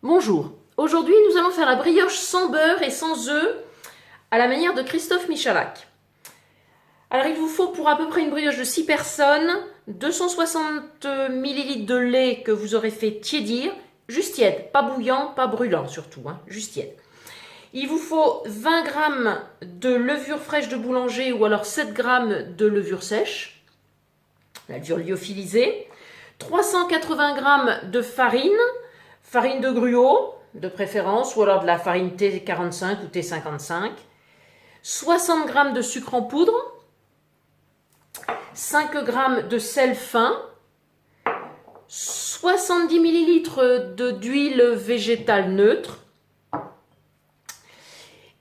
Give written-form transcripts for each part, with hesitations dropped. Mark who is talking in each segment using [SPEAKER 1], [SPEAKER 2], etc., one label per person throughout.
[SPEAKER 1] Bonjour, aujourd'hui nous allons faire la brioche sans beurre et sans œufs à la manière de Christophe Michalak. Alors il vous faut pour à peu près une brioche de 6 personnes, 260 ml de lait que vous aurez fait tiédir, juste tiède, pas bouillant, pas brûlant surtout, juste tiède. Il vous faut 20 g de levure fraîche de boulanger ou alors 7 g de levure sèche, la levure lyophilisée, 380 g de farine de gruau de préférence ou alors de la farine T45 ou T55, 60 g de sucre en poudre, 5 g de sel fin, 70 ml d'huile végétale neutre.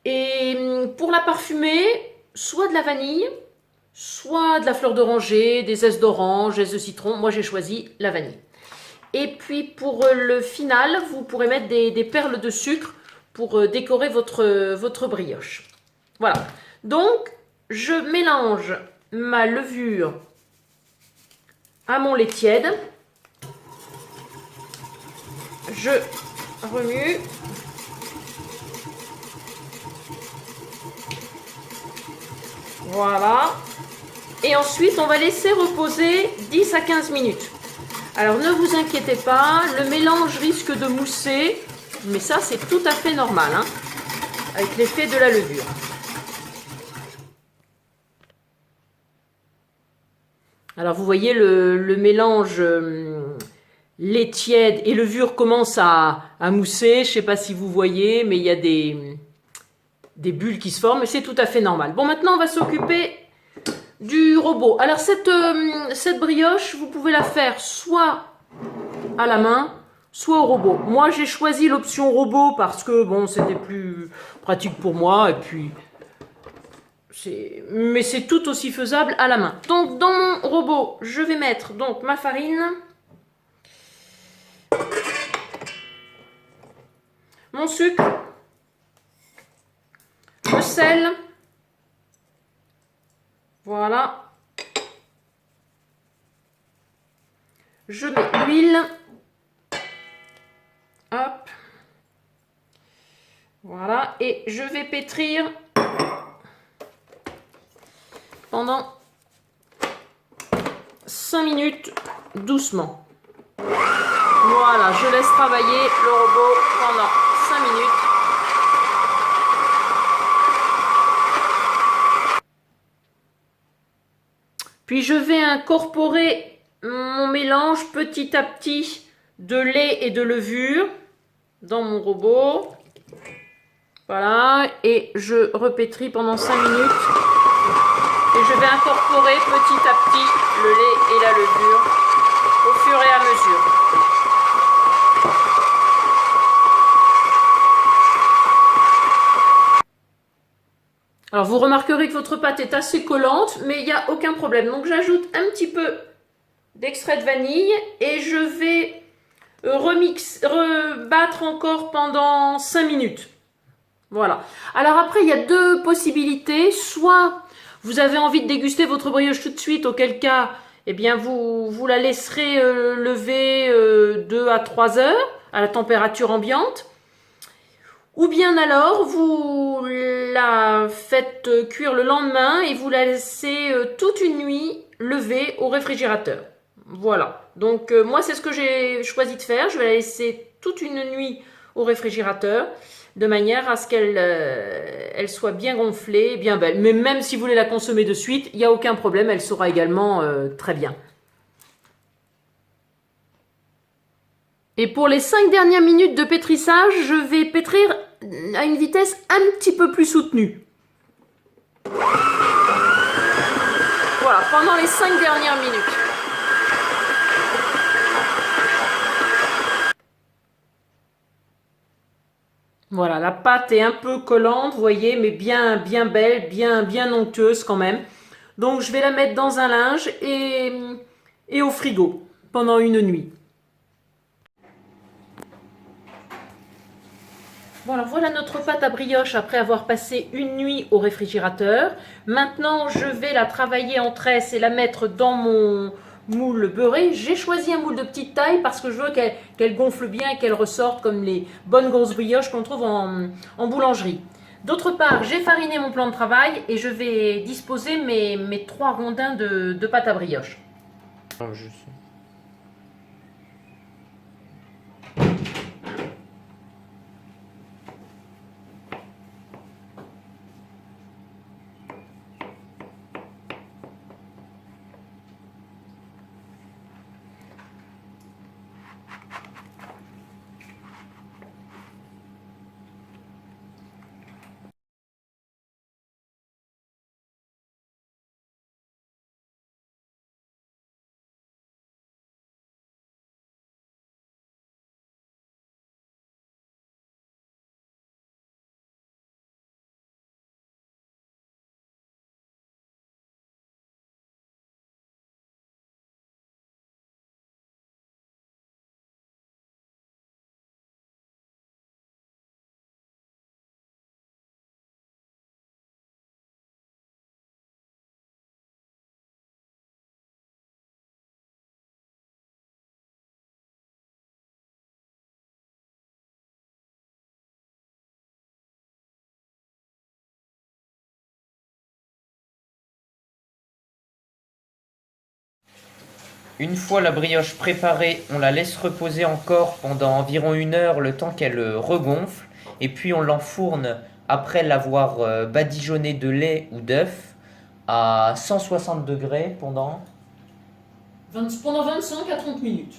[SPEAKER 1] Et pour la parfumer, soit de la vanille, soit de la fleur d'oranger, des zestes d'orange, zestes de citron. Moi, j'ai choisi la vanille. Et puis, pour le final, vous pourrez mettre des perles de sucre pour décorer votre brioche. Voilà. Donc, je mélange ma levure à mon lait tiède. Je remue. Voilà. Et ensuite, on va laisser reposer 10 à 15 minutes. Alors, ne vous inquiétez pas, le mélange risque de mousser, mais ça, c'est tout à fait normal, avec l'effet de la levure. Alors, vous voyez, le mélange lait tiède et levure commence à mousser. Je ne sais pas si vous voyez, mais il y a des bulles qui se forment, et c'est tout à fait normal. Bon, maintenant, on va s'occuper du robot. Alors, cette brioche, vous pouvez la faire soit à la main, soit au robot. Moi, j'ai choisi l'option robot parce que, bon, c'était plus pratique pour moi, et puis... Mais c'est tout aussi faisable à la main. Donc, dans mon robot, je vais mettre donc ma farine, mon sucre, le sel, voilà. Je mets l'huile, hop, voilà, et je vais pétrir pendant 5 minutes doucement. Voilà, je laisse travailler le robot pendant 5 minutes. Puis je vais incorporer mon mélange petit à petit de lait et de levure dans mon robot. Voilà, et je repétris pendant 5 minutes. Et je vais incorporer petit à petit le lait et la levure au fur et à mesure. Alors vous remarquerez que votre pâte est assez collante, mais il n'y a aucun problème. Donc j'ajoute un petit peu d'extrait de vanille et je vais rebattre encore pendant 5 minutes. Voilà. Alors après, il y a deux possibilités. Soit vous avez envie de déguster votre brioche tout de suite, auquel cas, eh bien, vous la laisserez lever 2 à 3 heures à la température ambiante. Ou bien alors, vous la faites cuire le lendemain et vous la laissez toute une nuit levée au réfrigérateur. Voilà. Donc, moi, c'est ce que j'ai choisi de faire. Je vais la laisser toute une nuit au réfrigérateur, de manière à ce qu'elle elle soit bien gonflée, bien belle. Mais même si vous voulez la consommer de suite, il n'y a aucun problème, elle sera également très bien. Et pour les 5 dernières minutes de pétrissage, je vais pétrir à une vitesse un petit peu plus soutenue. Voilà, pendant les 5 dernières minutes. Voilà, la pâte est un peu collante, vous voyez, mais bien belle, bien onctueuse quand même. Donc, je vais la mettre dans un linge et au frigo pendant une nuit. Voilà notre pâte à brioche après avoir passé une nuit au réfrigérateur. Maintenant, je vais la travailler en tresse et la mettre dans moule beurré. J'ai choisi un moule de petite taille parce que je veux qu'elle gonfle bien et qu'elle ressorte comme les bonnes grosses brioches qu'on trouve en boulangerie. D'autre part, j'ai fariné mon plan de travail et je vais disposer mes 3 rondins de pâte à brioche.
[SPEAKER 2] Ah, je sais. Une fois la brioche préparée, on la laisse reposer encore pendant environ 1 heure, le temps qu'elle regonfle, et puis on l'enfourne après l'avoir badigeonnée de lait ou d'œuf à 160 degrés pendant
[SPEAKER 1] Pendant 25 à 30 minutes.